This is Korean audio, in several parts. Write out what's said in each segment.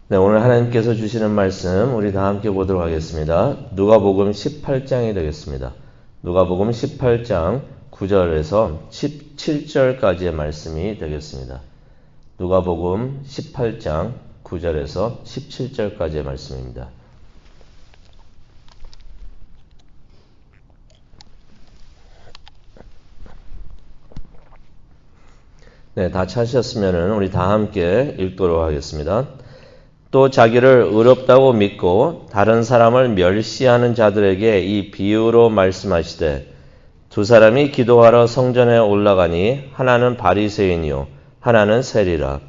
네, 오늘 하나님께서 주시는 말씀 우리 다 함께 보도록 하겠습니다. 누가복음 18장이 되겠습니다. 누가복음 18장 9절에서 17절까지의 말씀이 되겠습니다. 누가복음 18장 9절에서 17절까지의 말씀입니다. 네, 다 찾으셨으면 우리 다 함께 읽도록 하겠습니다. 또 자기를 의롭다고 믿고 다른 사람을 멸시하는 자들에게 이 비유로 말씀하시되 두 사람이 기도하러 성전에 올라가니 하나는 바리새인이요 하나는 세리라.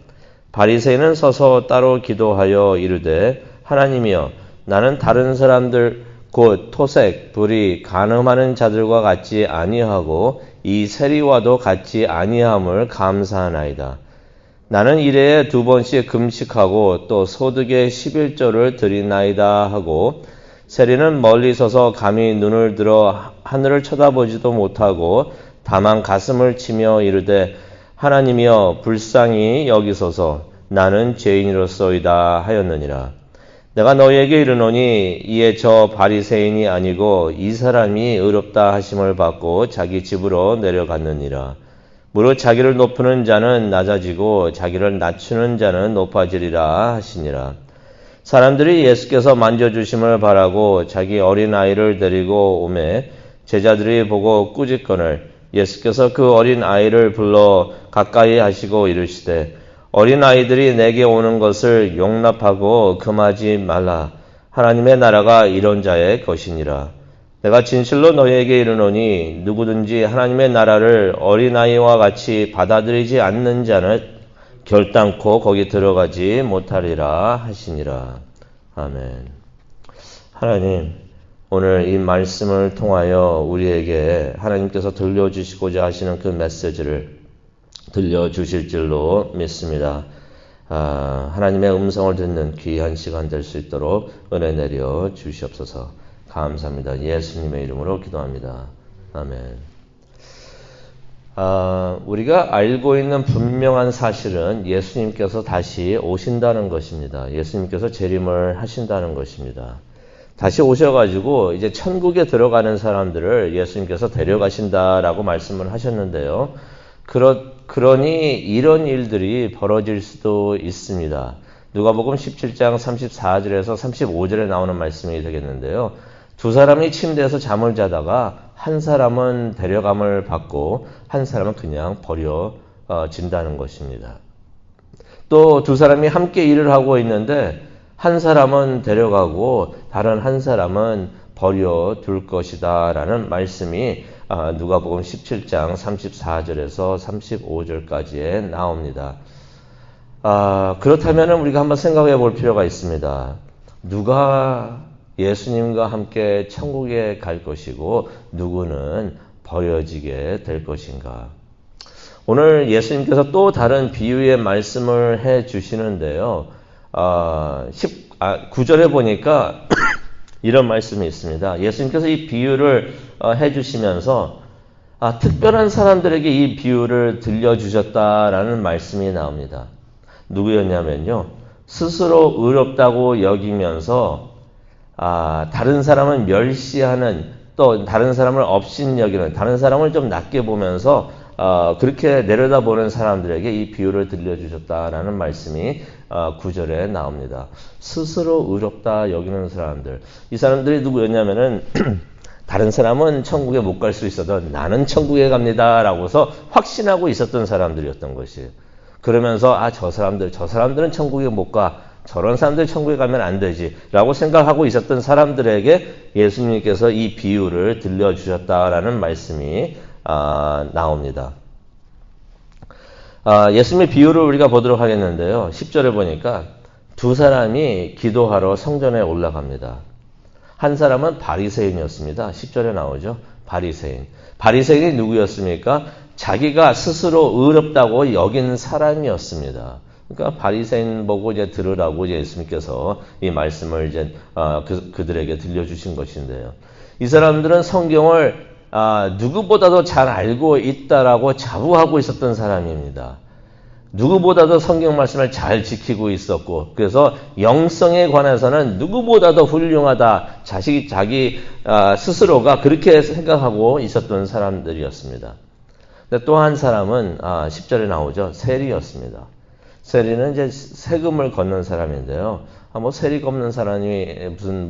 바리새인은 서서 따로 기도하여 이르되 하나님이여 나는 다른 사람들 곧 토색, 불의, 간음하는 자들과 같지 아니하고 이 세리와도 같지 아니함을 감사하나이다. 나는 일해에 2번씩 금식하고 또 소득의 11조를 드리나이다 하고 세리는 멀리 서서 감히 눈을 들어 하늘을 쳐다보지도 못하고 다만 가슴을 치며 이르되 하나님이여 불쌍히 여기소서 나는 죄인이로소이다 하였느니라. 내가 너희에게 이르노니 이에 저 바리새인이 아니고 이 사람이 의롭다 하심을 받고 자기 집으로 내려갔느니라. 무릇 자기를 높이는 자는 낮아지고 자기를 낮추는 자는 높아지리라 하시니라. 사람들이 예수께서 만져주심을 바라고 자기 어린아이를 데리고 오매 제자들이 보고 꾸짖거늘 예수께서 그 어린아이를 불러 가까이 하시고 이르시되 어린아이들이 내게 오는 것을 용납하고 금하지 말라. 하나님의 나라가 이런 자의 것이니라. 내가 진실로 너희에게 이르노니 누구든지 하나님의 나라를 어린아이와 같이 받아들이지 않는 자는 결단코 거기 들어가지 못하리라 하시니라. 아멘. 하나님, 오늘 이 말씀을 통하여 우리에게 하나님께서 들려주시고자 하시는 그 메시지를 들려주실 줄로 믿습니다. 하나님의 음성을 듣는 귀한 시간 될 수 있도록 은혜 내려 주시옵소서. 감사합니다. 예수님의 이름으로 기도합니다. 아멘. 우리가 알고 있는 분명한 사실은 예수님께서 다시 오신다는 것입니다. 예수님께서 재림을 하신다는 것입니다. 다시 오셔가지고 이제 천국에 들어가는 사람들을 예수님께서 데려가신다라고 말씀을 하셨는데요. 그러니 이런 일들이 벌어질 수도 있습니다. 누가복음 17장 34절에서 35절에 나오는 말씀이 되겠는데요. 두 사람이 침대에서 잠을 자다가 한 사람은 데려감을 받고 한 사람은 그냥 버려진다는 것입니다. 또 두 사람이 함께 일을 하고 있는데 한 사람은 데려가고 다른 한 사람은 버려둘 것이다 라는 말씀이 누가복음 17장 34절에서 35절까지에 나옵니다. 그렇다면 우리가 한번 생각해 볼 필요가 있습니다. 누가 예수님과 함께 천국에 갈 것이고 누구는 버려지게 될 것인가? 오늘 예수님께서 또 다른 비유의 말씀을 해 주시는데요. 9절에 보니까 이런 말씀이 있습니다. 예수님께서 이 비유를 해 주시면서 특별한 사람들에게 이 비유를 들려주셨다라는 말씀이 나옵니다. 누구였냐면요. 스스로 의롭다고 여기면서 다른 사람을 멸시하는 또 다른 사람을 업신여기는 다른 사람을 좀 낮게 보면서 그렇게 내려다보는 사람들에게 이 비유를 들려주셨다라는 말씀이 9절에 나옵니다. 스스로 의롭다 여기는 사람들. 이 사람들이 누구였냐면은 다른 사람은 천국에 못 갈 수 있어도 나는 천국에 갑니다 라고서 확신하고 있었던 사람들이었던 것이에요. 그러면서 저 사람들은 천국에 못 가. 저런 사람들이 천국에 가면 안 되지 라고 생각하고 있었던 사람들에게 예수님께서 이 비유를 들려주셨다라는 말씀이 나옵니다. 예수님의 비유를 우리가 보도록 하겠는데요. 10절에 보니까 두 사람이 기도하러 성전에 올라갑니다. 한 사람은 바리새인이었습니다. 10절에 나오죠. 바리새인이 누구였습니까? 자기가 스스로 의롭다고 여긴 사람이었습니다. 그러니까 바리새인 보고 이제 들으라고 예수님께서 이 말씀을 이제 그들에게 들려주신 것인데요. 이 사람들은 성경을 누구보다도 잘 알고 있다라고 자부하고 있었던 사람입니다. 누구보다도 성경 말씀을 잘 지키고 있었고, 그래서 영성에 관해서는 누구보다도 훌륭하다. 자기 스스로가 그렇게 생각하고 있었던 사람들이었습니다. 근데 또 한 사람은 10절에 나오죠. 세리였습니다. 세리는 이제 세금을 걷는 사람인데요. 뭐 세리 걷는 사람이 무슨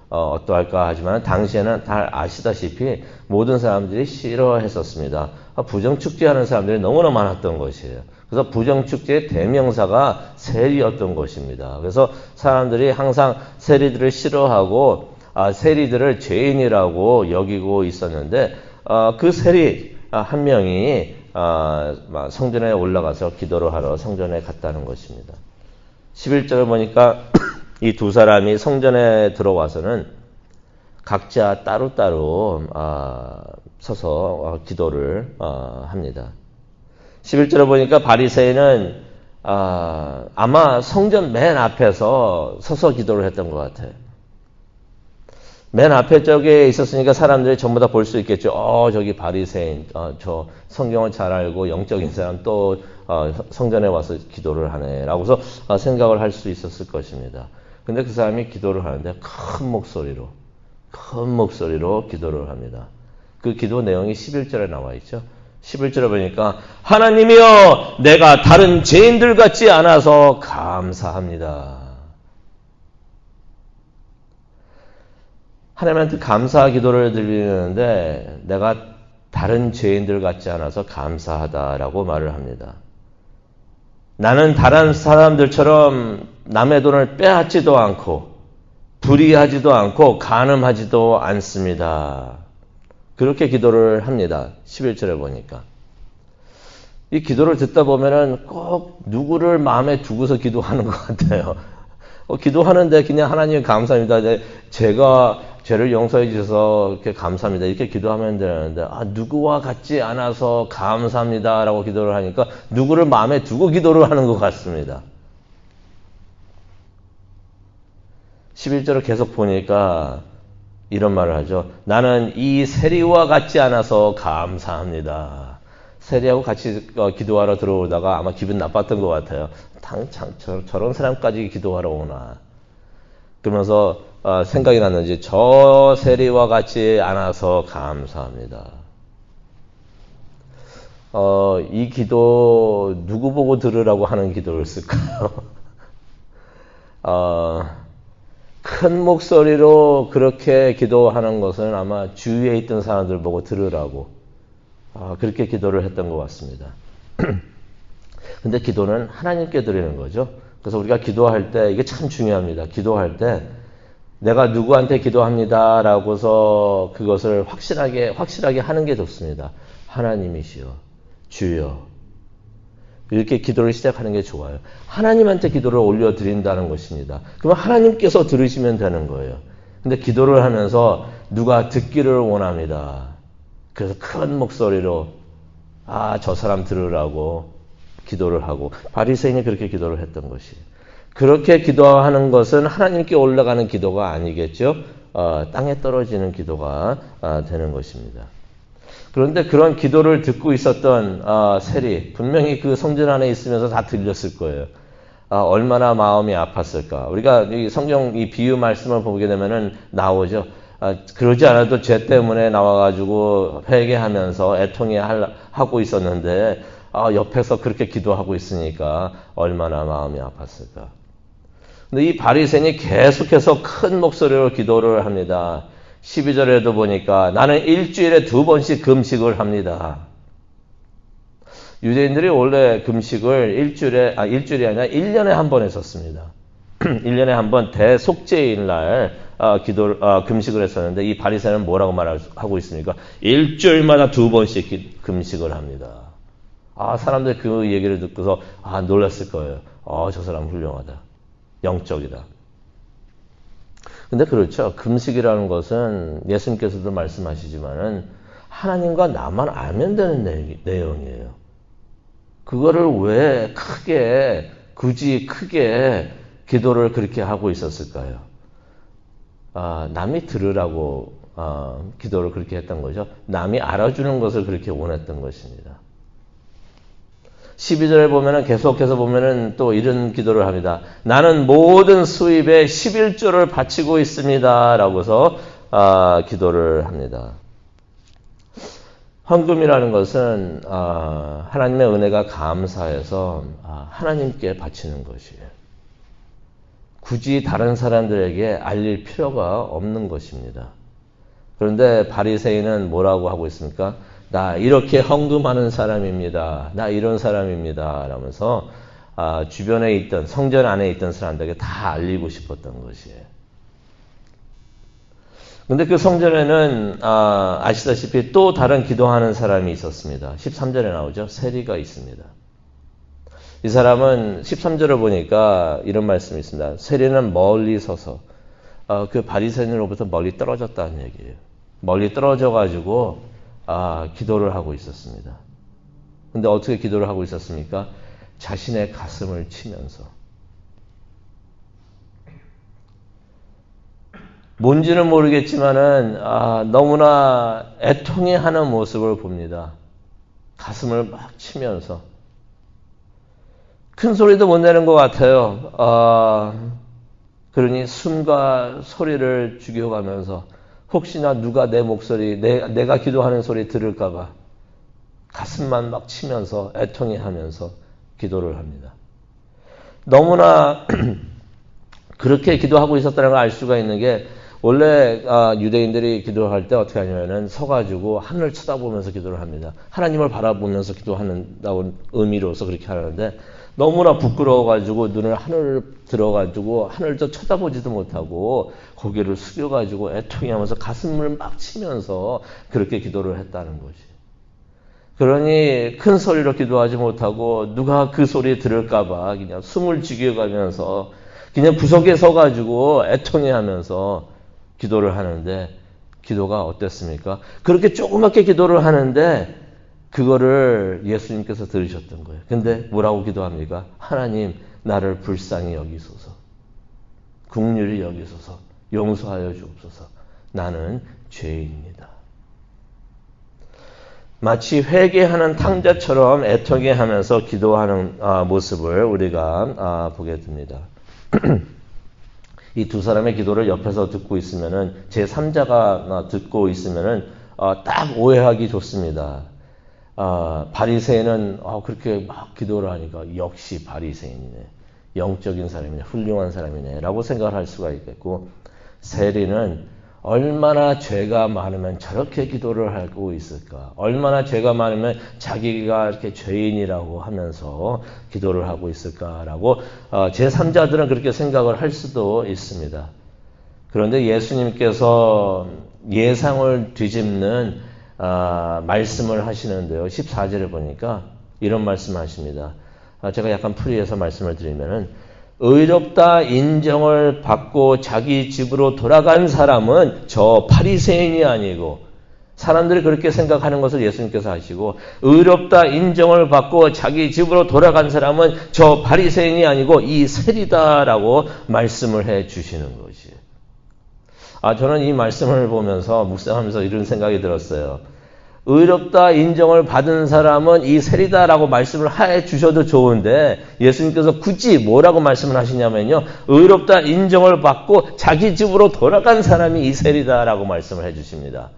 어떠할까 하지만 당시에는 다 아시다시피 모든 사람들이 싫어했었습니다. 부정축제하는 사람들이 너무나 많았던 것이에요. 그래서 부정축제의 대명사가 세리였던 것입니다. 그래서 사람들이 항상 세리들을 싫어하고 세리들을 죄인이라고 여기고 있었는데 그 세리 한 명이 성전에 올라가서 기도를 하러 성전에 갔다는 것입니다. 11절을 보니까 이 두 사람이 성전에 들어와서는 각자 따로따로 서서 기도를 합니다. 11절을 보니까 바리새인은 아마 성전 맨 앞에서 서서 기도를 했던 것 같아요. 맨 앞에 쪽에 있었으니까 사람들이 전부 다 볼 수 있겠죠. 저기 바리새인, 저 성경을 잘 알고 영적인 사람 또 성전에 와서 기도를 하네 라고서 생각을 할 수 있었을 것입니다. 근데 그 사람이 기도를 하는데 큰 목소리로 기도를 합니다. 그 기도 내용이 11절에 나와 있죠. 11절에 보니까 하나님이여 내가 다른 죄인들 같지 않아서 감사합니다. 하나님한테 감사 기도를 드리는데 내가 다른 죄인들 같지 않아서 감사하다라고 말을 합니다. 나는 다른 사람들처럼 남의 돈을 빼앗지도 않고 불의하지도 않고 간음하지도 않습니다. 그렇게 기도를 합니다. 11절에 보니까. 이 기도를 듣다 보면은 꼭 누구를 마음에 두고서 기도하는 것 같아요. 기도하는데 그냥 하나님 감사합니다. 제가 죄를 용서해 주셔서 이렇게 감사합니다. 이렇게 기도하면 되는데 누구와 같지 않아서 감사합니다 라고 기도를 하니까 누구를 마음에 두고 기도를 하는 것 같습니다. 11절을 계속 보니까 이런 말을 하죠. 나는 이 세리와 같지 않아서 감사합니다. 세리하고 같이 기도하러 들어오다가 아마 기분 나빴던 것 같아요. 저런 사람까지 기도하러 오나. 그러면서 생각이 났는지 저 세리와 같지 않아서 감사합니다. 이 기도 누구 보고 들으라고 하는 기도였을까요? 큰 목소리로 그렇게 기도하는 것은 아마 주위에 있던 사람들 보고 들으라고 그렇게 기도를 했던 것 같습니다. 근데 기도는 하나님께 드리는 거죠. 그래서 우리가 기도할 때 이게 참 중요합니다. 기도할 때 내가 누구한테 기도합니다 라고서 그것을 확실하게 하는 게 좋습니다. 하나님이시여 주여 이렇게 기도를 시작하는 게 좋아요. 하나님한테 기도를 올려드린다는 것입니다. 그러면 하나님께서 들으시면 되는 거예요. 근데 기도를 하면서 누가 듣기를 원합니다. 그래서 큰 목소리로 저 사람 들으라고 기도를 하고 바리새인이 그렇게 기도를 했던 것이에요. 그렇게 기도하는 것은 하나님께 올라가는 기도가 아니겠죠. 땅에 떨어지는 기도가 되는 것입니다. 그런데 그런 기도를 듣고 있었던 세리 분명히 그 성전 안에 있으면서 다 들렸을 거예요. 얼마나 마음이 아팠을까. 우리가 이 성경 이 비유 말씀을 보게 되면은 나오죠. 그러지 않아도 죄 때문에 나와가지고 회개하면서 애통해하고 있었는데 옆에서 그렇게 기도하고 있으니까 얼마나 마음이 아팠을까. 근데 이 바리새인이 계속해서 큰 목소리로 기도를 합니다. 12절에도 보니까 나는 일주일에 2번씩 금식을 합니다. 유대인들이 원래 금식을 일주일이 아니라 1년에 한 번 했었습니다. 1년에 한 번 대속죄일 날 금식을 했었는데 이 바리새인은 뭐라고 말하고 있습니까? 일주일마다 2번씩 금식을 합니다. 사람들이 그 얘기를 듣고서 놀랐을 거예요. 저 사람 훌륭하다. 영적이다. 근데 그렇죠. 금식이라는 것은 예수님께서도 말씀하시지만은 하나님과 나만 알면 되는 내용이에요. 그거를 왜 굳이 크게 기도를 그렇게 하고 있었을까요? 남이 들으라고 기도를 그렇게 했던 거죠. 남이 알아주는 것을 그렇게 원했던 것입니다. 12절에 보면은 계속해서 보면은 또 이런 기도를 합니다. 나는 모든 수입에 11조를 바치고 있습니다. 라고서 기도를 합니다. 헌금이라는 것은 하나님의 은혜가 감사해서 하나님께 바치는 것이에요. 굳이 다른 사람들에게 알릴 필요가 없는 것입니다. 그런데 바리새인은 뭐라고 하고 있습니까? 나 이렇게 헌금하는 사람입니다. 나 이런 사람입니다. 라면서 주변에 있던 성전 안에 있던 사람들에게 다 알리고 싶었던 것이에요. 근데 그 성전에는 아시다시피 또 다른 기도하는 사람이 있었습니다. 13절에 나오죠. 세리가 있습니다. 이 사람은 13절을 보니까 이런 말씀이 있습니다. 세리는 멀리 서서 그 바리새인으로부터 멀리 떨어졌다는 얘기예요. 멀리 떨어져가지고 기도를 하고 있었습니다. 근데 어떻게 기도를 하고 있었습니까? 자신의 가슴을 치면서. 뭔지는 모르겠지만은 너무나 애통해하는 모습을 봅니다. 가슴을 막 치면서. 큰 소리도 못 내는 것 같아요. 그러니 숨과 소리를 죽여가면서 혹시나 누가 내 목소리, 내가 기도하는 소리 들을까 봐 가슴만 막 치면서 애통해하면서 기도를 합니다. 너무나 그렇게 기도하고 있었다는 걸 알 수가 있는 게 원래 유대인들이 기도할 때 어떻게 하냐면은 서가지고 하늘을 쳐다보면서 기도를 합니다. 하나님을 바라보면서 기도하는 의미로서 그렇게 하는데 너무나 부끄러워가지고 눈을 하늘을 들어가지고 하늘을 쳐다보지도 못하고 고개를 숙여가지고 애통해하면서 가슴을 막 치면서 그렇게 기도를 했다는 거지. 그러니 큰 소리로 기도하지 못하고 누가 그 소리 들을까봐 그냥 숨을 죽여가면서 그냥 구석에 서가지고 애통해하면서 기도를 하는데 기도가 어땠습니까? 그렇게 조그맣게 기도를 하는데 그거를 예수님께서 들으셨던 거예요. 근데 뭐라고 기도합니까? 하나님 나를 불쌍히 여기소서. 긍휼히 여기소서. 용서하여 주옵소서. 나는 죄인입니다. 마치 회개하는 탕자처럼 애통해하면서 기도하는 모습을 우리가 보게 됩니다. 이 두 사람의 기도를 옆에서 듣고 있으면은 제3자가 듣고 있으면은 딱 오해하기 좋습니다. 바리새인은 그렇게 막 기도를 하니까 역시 바리새인이네. 영적인 사람이네. 훌륭한 사람이네. 라고 생각을 할 수가 있겠고 세리는 얼마나 죄가 많으면 저렇게 기도를 하고 있을까? 얼마나 죄가 많으면 자기가 이렇게 죄인이라고 하면서 기도를 하고 있을까라고 제3자들은 그렇게 생각을 할 수도 있습니다. 그런데 예수님께서 예상을 뒤집는 말씀을 하시는데요. 14절에 보니까 이런 말씀을 하십니다. 제가 약간 풀이해서 말씀을 드리면은 의롭다 인정을 받고 자기 집으로 돌아간 사람은 저 바리새인이 아니고 사람들이 그렇게 생각하는 것을 예수님께서 하시고 의롭다 인정을 받고 자기 집으로 돌아간 사람은 저 바리새인이 아니고 이 세리다라고 말씀을 해 주시는 것이에요. 저는 이 말씀을 보면서 묵상하면서 이런 생각이 들었어요. 의롭다 인정을 받은 사람은 이 세리다라고 말씀을 해 주셔도 좋은데 예수님께서 굳이 뭐라고 말씀을 하시냐면요. 의롭다 인정을 받고 자기 집으로 돌아간 사람이 이 세리다라고 말씀을 해 주십니다.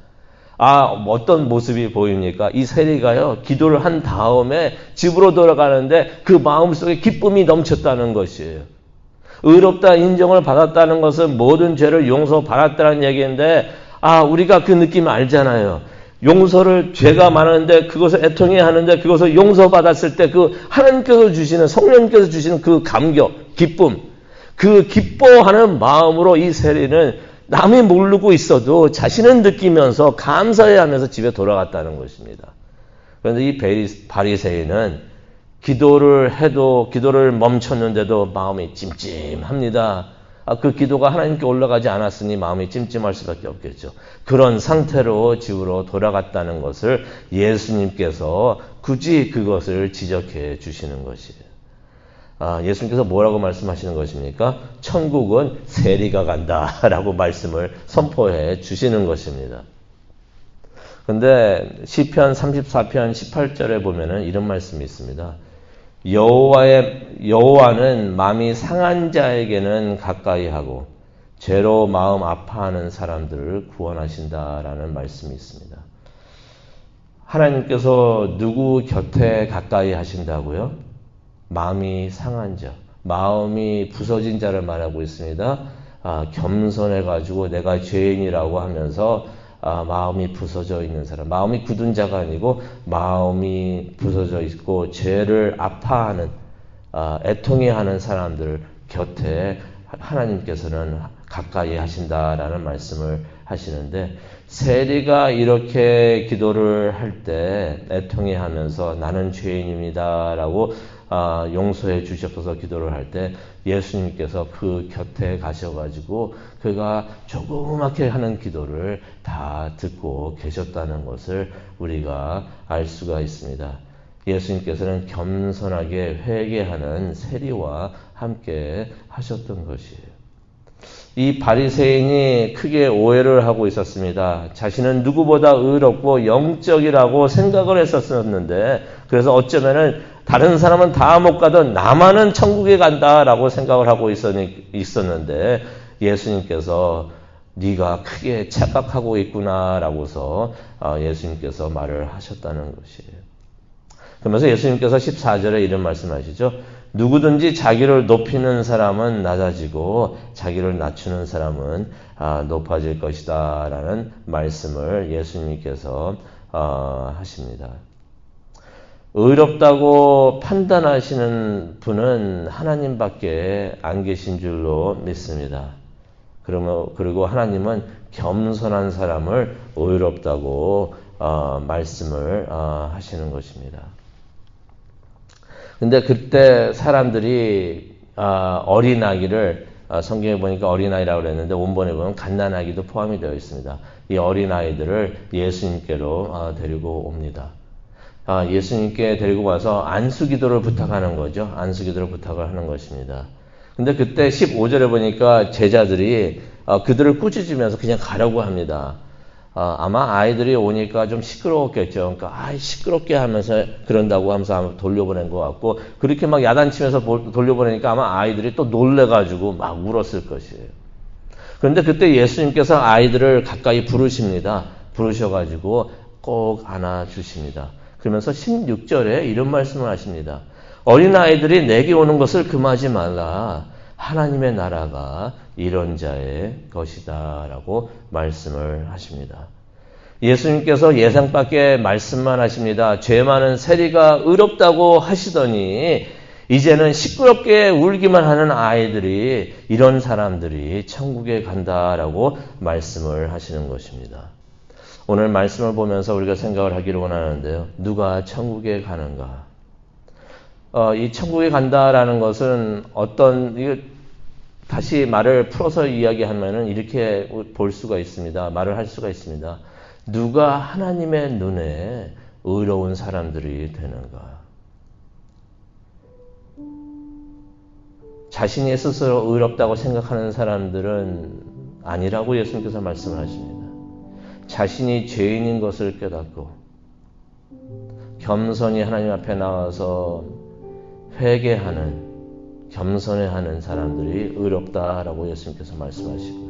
어떤 모습이 보입니까? 이 세리가요. 기도를 한 다음에 집으로 돌아가는데 그 마음속에 기쁨이 넘쳤다는 것이에요. 의롭다 인정을 받았다는 것은 모든 죄를 용서받았다는 얘기인데 우리가 그 느낌 알잖아요. 용서를 죄가 많은데 그것을 애통해 하는데 그것을 용서받았을 때 그 하나님께서 주시는 성령님께서 주시는 그 감격, 기쁨, 그 기뻐하는 마음으로 이 세리는 남이 모르고 있어도 자신은 느끼면서 감사해하면서 집에 돌아갔다는 것입니다. 그런데 이 바리새인은 기도를 해도 기도를 멈췄는데도 마음이 찜찜합니다. 그 기도가 하나님께 올라가지 않았으니 마음이 찜찜할 수밖에 없겠죠. 그런 상태로 집으로 돌아갔다는 것을 예수님께서 굳이 그것을 지적해 주시는 것이에요. 예수님께서 뭐라고 말씀하시는 것입니까? 천국은 세리가 간다라고 말씀을 선포해 주시는 것입니다. 근데 시편 34편 18절에 보면은 이런 말씀이 있습니다. 여호와는 마음이 상한 자에게는 가까이 하고 죄로 마음 아파하는 사람들을 구원하신다라는 말씀이 있습니다. 하나님께서 누구 곁에 가까이 하신다고요? 마음이 상한 자, 마음이 부서진 자를 말하고 있습니다. 겸손해가지고 내가 죄인이라고 하면서 마음이 부서져 있는 사람, 마음이 굳은 자가 아니고 마음이 부서져 있고 죄를 아파하는, 애통해하는 사람들 곁에 하나님께서는 가까이 하신다라는 말씀을 하시는데, 세리가 이렇게 기도를 할 때 애통해하면서 나는 죄인입니다라고 용서해 주시옵소서 기도를 할 때 예수님께서 그 곁에 가셔가지고 그가 조그맣게 하는 기도를 다 듣고 계셨다는 것을 우리가 알 수가 있습니다. 예수님께서는 겸손하게 회개하는 세리와 함께 하셨던 것이에요. 이 바리새인이 크게 오해를 하고 있었습니다. 자신은 누구보다 의롭고 영적이라고 생각을 했었는데, 그래서 어쩌면은 다른 사람은 다 못 가던 나만은 천국에 간다라고 생각을 하고 있었는데, 예수님께서 네가 크게 착각하고 있구나라고서 예수님께서 말을 하셨다는 것이에요. 그러면서 예수님께서 14절에 이런 말씀하시죠. 누구든지 자기를 높이는 사람은 낮아지고 자기를 낮추는 사람은 높아질 것이다 라는 말씀을 예수님께서 하십니다. 의롭다고 판단하시는 분은 하나님밖에 안 계신 줄로 믿습니다. 그리고 하나님은 겸손한 사람을 의롭다고 말씀을 하시는 것입니다. 근데 그때 사람들이 어린아기를 성경에 보니까 어린아이라고 그랬는데 원본에 보면 갓난아기도 포함이 되어 있습니다. 이 어린아이들을 예수님께로 데리고 옵니다. 예수님께 데리고 와서 안수기도를 부탁하는 거죠. 안수기도를 부탁을 하는 것입니다. 근데 그때 15절에 보니까 제자들이 그들을 꾸짖으면서 그냥 가려고 합니다. 아마 아이들이 오니까 좀 시끄러웠겠죠. 그러니까 시끄럽게 하면서 그런다고 하면서 돌려보낸 것 같고, 그렇게 막 야단치면서 돌려보내니까 아마 아이들이 또 놀래가지고 막 울었을 것이에요. 그런데 그때 예수님께서 아이들을 가까이 부르십니다. 부르셔가지고 꼭 안아주십니다. 그러면서 16절에 이런 말씀을 하십니다. 어린아이들이 내게 오는 것을 금하지 말라. 하나님의 나라가 이런 자의 것이다 라고 말씀을 하십니다. 예수님께서 예상밖의 말씀만 하십니다. 죄 많은 세리가 의롭다고 하시더니 이제는 시끄럽게 울기만 하는 아이들이, 이런 사람들이 천국에 간다라고 말씀을 하시는 것입니다. 오늘 말씀을 보면서 우리가 생각을 하기를 원하는데요. 누가 천국에 가는가? 이 천국에 간다라는 것은 다시 말을 풀어서 이야기하면은 이렇게 볼 수가 있습니다. 말을 할 수가 있습니다. 누가 하나님의 눈에 의로운 사람들이 되는가? 자신이 스스로 의롭다고 생각하는 사람들은 아니라고 예수님께서 말씀을 하십니다. 자신이 죄인인 것을 깨닫고 겸손히 하나님 앞에 나와서 회개하는, 겸손해하는 사람들이 의롭다라고 예수님께서 말씀하시고요.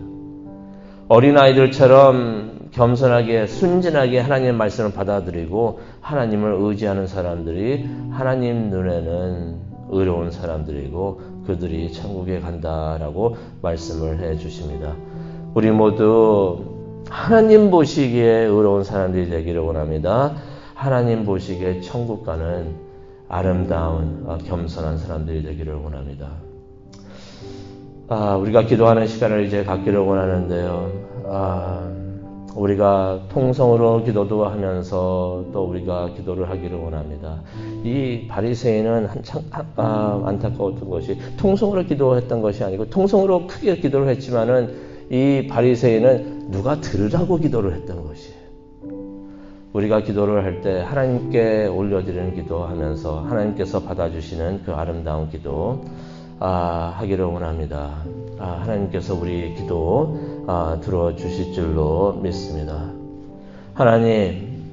어린아이들처럼 겸손하게 순진하게 하나님의 말씀을 받아들이고 하나님을 의지하는 사람들이 하나님 눈에는 의로운 사람들이고 그들이 천국에 간다라고 말씀을 해 주십니다. 우리 모두 하나님 보시기에 의로운 사람들이 되기를 원합니다. 하나님 보시기에 천국 가는 아름다운 겸손한 사람들이 되기를 원합니다. 우리가 기도하는 시간을 이제 갖기를 원하는데요. 우리가 통성으로 기도도 하면서 또 우리가 기도를 하기를 원합니다. 이 바리새인은 한참 안타까웠던 것이 통성으로 기도했던 것이 아니고, 통성으로 크게 기도를 했지만은 이 바리새인은 누가 들으라고 기도를 했던 것이에요. 우리가 기도를 할 때 하나님께 올려드리는 기도하면서 하나님께서 받아주시는 그 아름다운 기도 하기를 원합니다. 하나님께서 우리 기도 들어주실 줄로 믿습니다. 하나님,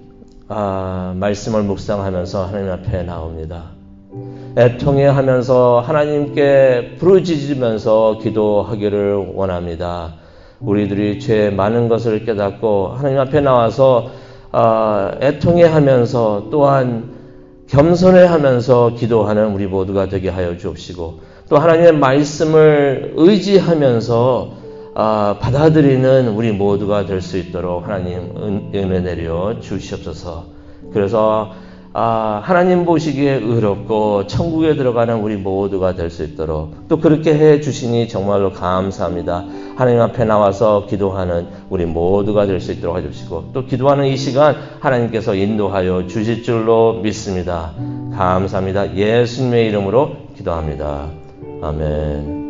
말씀을 묵상하면서 하나님 앞에 나옵니다. 애통해하면서 하나님께 부르짖으면서 기도하기를 원합니다. 우리들이 죄 많은 것을 깨닫고 하나님 앞에 나와서 애통해하면서 또한 겸손해하면서 기도하는 우리 모두가 되게 하여 주옵시고, 또 하나님의 말씀을 의지하면서 받아들이는 우리 모두가 될 수 있도록 하나님 은혜 내려 주시옵소서. 그래서 하나님 보시기에 의롭고 천국에 들어가는 우리 모두가 될 수 있도록 또 그렇게 해 주시니 정말로 감사합니다. 하나님 앞에 나와서 기도하는 우리 모두가 될 수 있도록 해주시고, 또 기도하는 이 시간 하나님께서 인도하여 주실 줄로 믿습니다. 감사합니다. 예수님의 이름으로 기도합니다. 아멘.